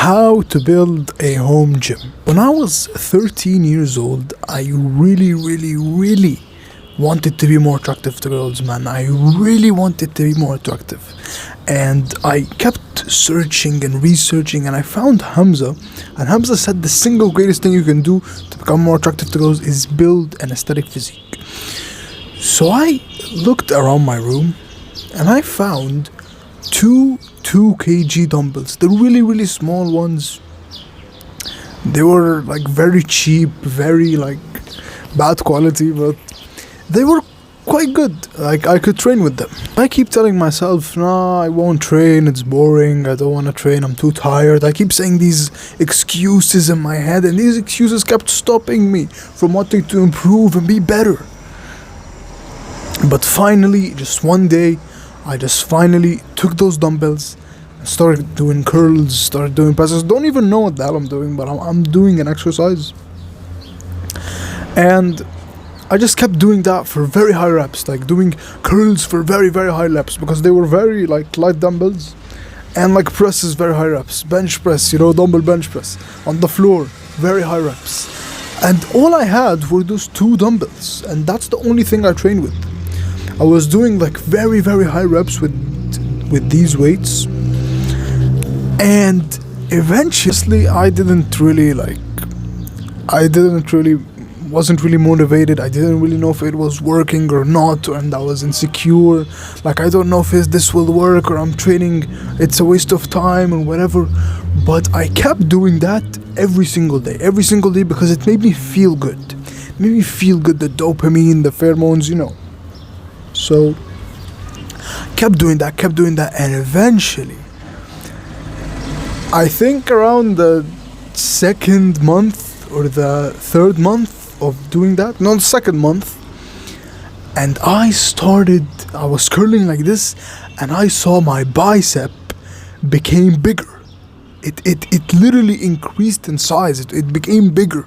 How to build a home gym. When I was 13 years old, I really wanted to be more attractive to girls, man. I really wanted to be more attractive. And I kept searching and researching, and I found Hamza. And Hamza said the single greatest thing you can do to become more attractive to girls is build an aesthetic physique. So I looked around my room and I found two 2 kg dumbbells. The really small ones. They were like very cheap, very like bad quality, but they were quite good. Like I could train with them. I keep telling myself, nah, I won't train, it's boring, I don't want to train, I'm too tired. I keep saying these excuses in my head, and these excuses kept stopping me from wanting to improve and be better. But finally, just one day, I just finally took those dumbbells, started doing curls, started doing presses. Don't even know what the hell I'm doing, but I'm doing an exercise. And I just kept doing that for very high reps, like doing curls for very high reps, because they were very like light dumbbells, and like presses, very high reps, bench press, dumbbell bench press on the floor, very high reps. And all I had were those two dumbbells, and that's the only thing I trained with. I was doing like very high reps with these weights, and eventually wasn't really motivated. I didn't really know if it was working or not, and I was insecure. Like, I don't know if this will work, or I'm training, it's a waste of time or whatever. But I kept doing that every single day, because it made me feel good. It made me feel good, the dopamine, the pheromones, So kept doing that, and eventually, I think around the second month or the third month of doing that, no, the second month, and I was curling like this, and I saw my bicep became bigger. It literally increased in size. It became bigger.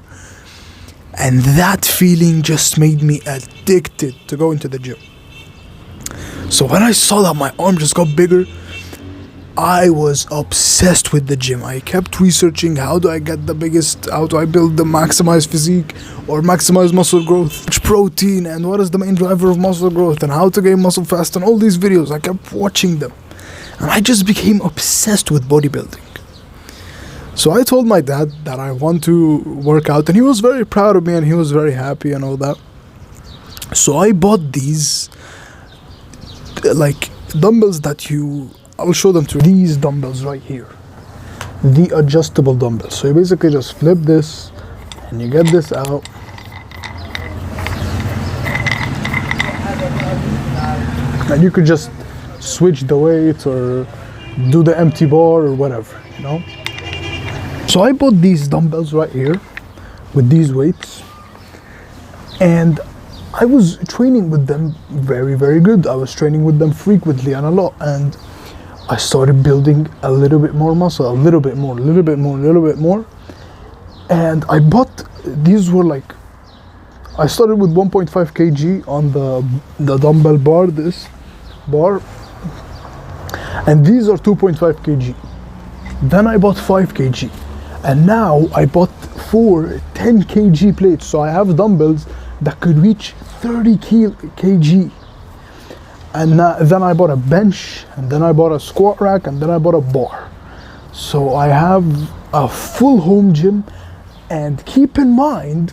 And that feeling just made me addicted to go into the gym. So when I saw that my arm just got bigger, I was obsessed with the gym. I kept researching, how do I build the maximized physique or maximize muscle growth, which protein, and what is the main driver of muscle growth, and how to gain muscle fast, and all these videos. I kept watching them, and I just became obsessed with bodybuilding. So I told my dad that I want to work out, and he was very proud of me, and he was very happy and all that. So I bought these like dumbbells I'll show them to you. These dumbbells right here, the adjustable dumbbells. So you basically just flip this and you get this out, and you could just switch the weight or do the empty bar or whatever, So I bought these dumbbells right here with these weights, and I was training with them very good. I was training with them frequently and a lot, and I started building a little bit more muscle, a little bit more. And I bought, these were like, I started with 1.5 kg on the dumbbell bar, this bar, and these are 2.5 kg. Then I bought 5 kg, and now I bought 4 10 kg plates. So I have dumbbells that could reach 30 kg. And then I bought a bench, and then I bought a squat rack, and then I bought a bar. So I have a full home gym. And keep in mind,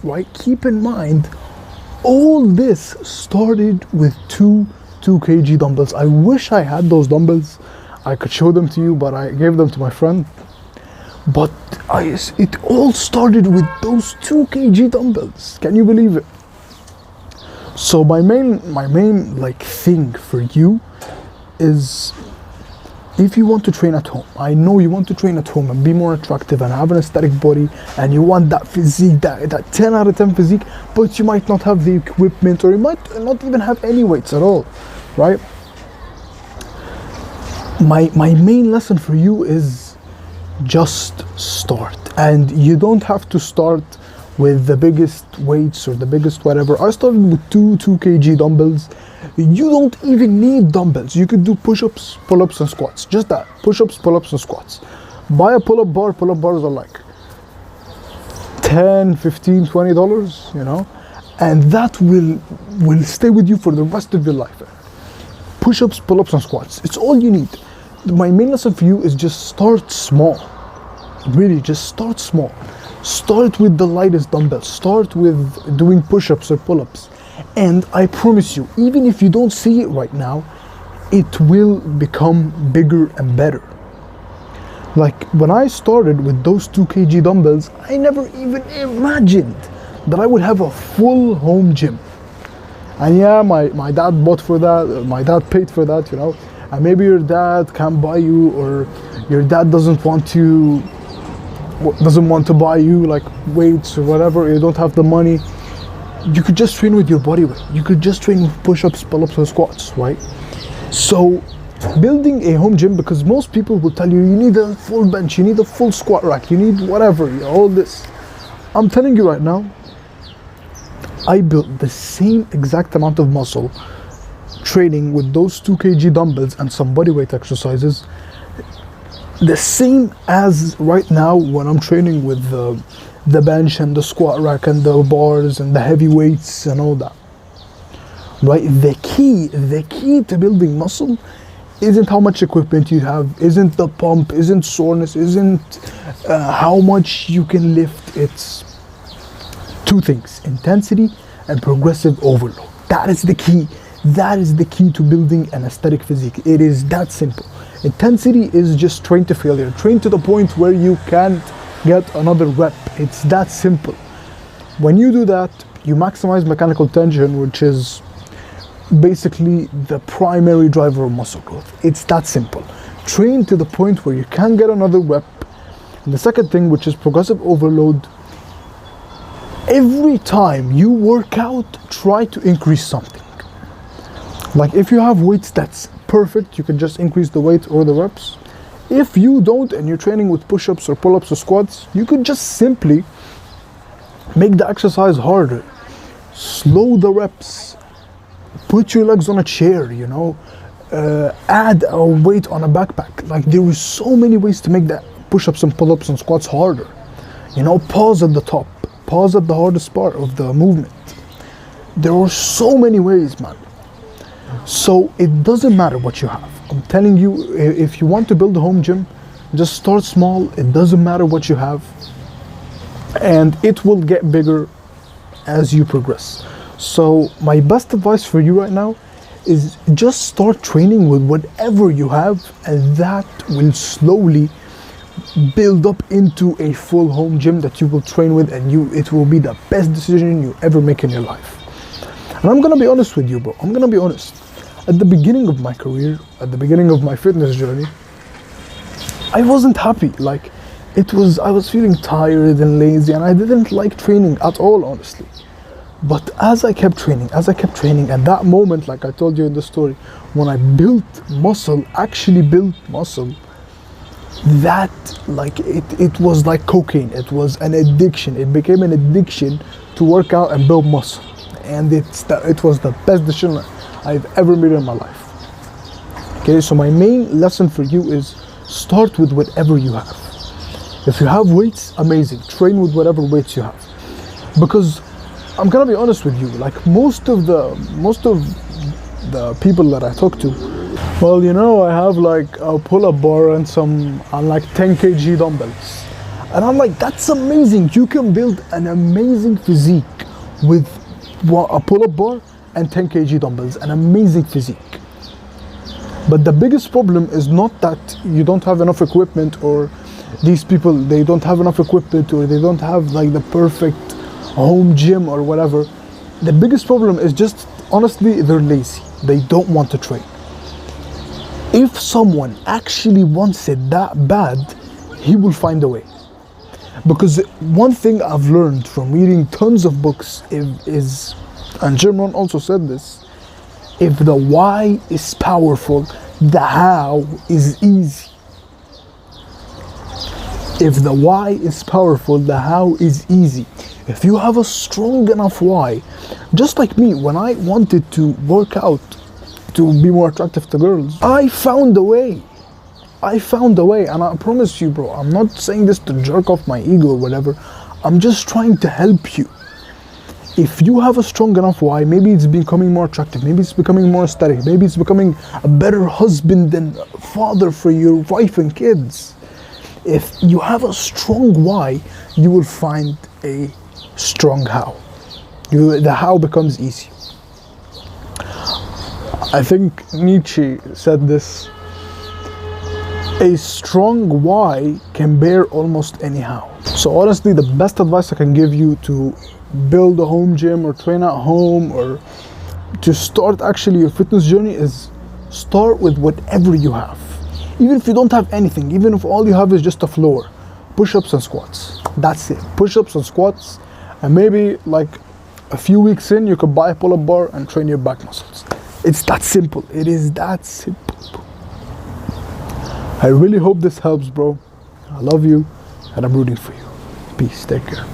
all this started with 2 kg dumbbells. I wish I had those dumbbells. I could show them to you, but I gave them to my friend. But it all started with those 2 kg dumbbells. Can you believe it? So my main like thing for you is, if you want to train at home, I know you want to train at home and be more attractive and have an aesthetic body, and you want that physique, that 10 out of 10 physique, but you might not have the equipment, or you might not even have any weights at all, right? My main lesson for you is just start. And you don't have to start with the biggest weights or the biggest whatever. I started with 2 kg dumbbells. You don't even need dumbbells. You could do push-ups, pull-ups, and squats. Just that, push-ups, pull-ups, and squats. Buy a pull-up bar. Pull-up bars are like 10, 15, $20, you know, and that will stay with you for the rest of your life. Push-ups, pull-ups, and squats. It's all you need. My main lesson for you is just start small. Really, just start small. Start with the lightest dumbbell. Start with doing push-ups or pull-ups. And I promise you, even if you don't see it right now, it will become bigger and better. Like when I started with those 2 kg dumbbells, I never even imagined that I would have a full home gym. And yeah, my dad bought for that, my dad paid for that, you know. And maybe your dad can't buy you, or your dad doesn't want to buy you like weights or whatever, you don't have the money. You could just train with your body weight. You could just train with push-ups, pull-ups, and squats, right? So building a home gym, because most people will tell you you need a full bench, you need a full squat rack, you need whatever, you know, all this. I'm telling you right now, I built the same exact amount of muscle training with those 2 kg dumbbells and some bodyweight exercises, the same as right now when I'm training with the bench and the squat rack and the bars and the heavy weights and all that. Right? The key to building muscle isn't how much equipment you have, isn't the pump, isn't soreness, isn't how much you can lift. It's 2 things: intensity and progressive overload. That is the key. That is the key to building an aesthetic physique. It is that simple. Intensity is just train to failure. Train to the point where you can't get another rep. It's that simple. When you do that, you maximize mechanical tension, which is basically the primary driver of muscle growth. It's that simple. Train to the point where you can't get another rep. And the second thing, which is progressive overload, every time you work out, try to increase something. Like if you have weights, that's perfect. You can just increase the weight or the reps. If you don't and you're training with push-ups or pull-ups or squats, you could just simply make the exercise harder. Slow the reps. Put your legs on a chair, you know. Add a weight on a backpack. Like there is so many ways to make the push-ups and pull-ups and squats harder. You know, pause at the top. Pause at the hardest part of the movement. There are so many ways, man. So it doesn't matter what you have. I'm telling you, if you want to build a home gym, just start small. It doesn't matter what you have, and it will get bigger as you progress. So my best advice for you right now is just start training with whatever you have, and that will slowly build up into a full home gym that you will train with, and it will be the best decision you ever make in your life. And I'm gonna be honest with you, bro. I'm gonna be honest. At the beginning of my career, at the beginning of my fitness journey, I wasn't happy. Like, I was feeling tired and lazy, and I didn't like training at all, honestly. But as I kept training, at that moment, like I told you in the story, when I actually built muscle, that, like, it was like cocaine. It was an addiction. It became an addiction to work out and build muscle. And it was the best decision I've ever made in my life. Okay, so my main lesson for you is start with whatever you have. If you have weights, amazing. Train with whatever weights you have. Because I'm gonna be honest with you, like most of the people that I talk to, well, you know, I have like a pull-up bar and like 10 kg dumbbells. And I'm like, that's amazing. You can build an amazing physique with a pull-up bar and 10 kg dumbbells, an amazing physique. But the biggest problem is not that you don't have enough equipment, or these people, they don't have enough equipment, or they don't have like the perfect home gym or whatever. The biggest problem is just, honestly, they're lazy. They don't want to train. If someone actually wants it that bad, he will find a way. Because one thing I've learned from reading tons of books is, and Jim Rohn also said this, if the why is powerful, the how is easy. If the why is powerful, the how is easy. If you have a strong enough why, just like me, when I wanted to work out to be more attractive to girls, I found a way. I found a way, and I promise you, bro, I'm not saying this to jerk off my ego or whatever. I'm just trying to help you. If you have a strong enough why, maybe it's becoming more attractive, maybe it's becoming more aesthetic, maybe it's becoming a better husband and father for your wife and kids. If you have a strong why, you will find a strong how. The how becomes easy. I think Nietzsche said this: a strong why can bear almost any how. So honestly, the best advice I can give you to build a home gym or train at home or to start actually your fitness journey is start with whatever you have. Even if you don't have anything, even if all you have is just a floor, push-ups and squats. That's it. Push-ups and squats, and maybe like a few weeks in, you could buy a pull-up bar and train your back muscles. It's that simple. It is that simple. I really hope this helps, bro. I love you, and I'm rooting for you. Peace. Take care.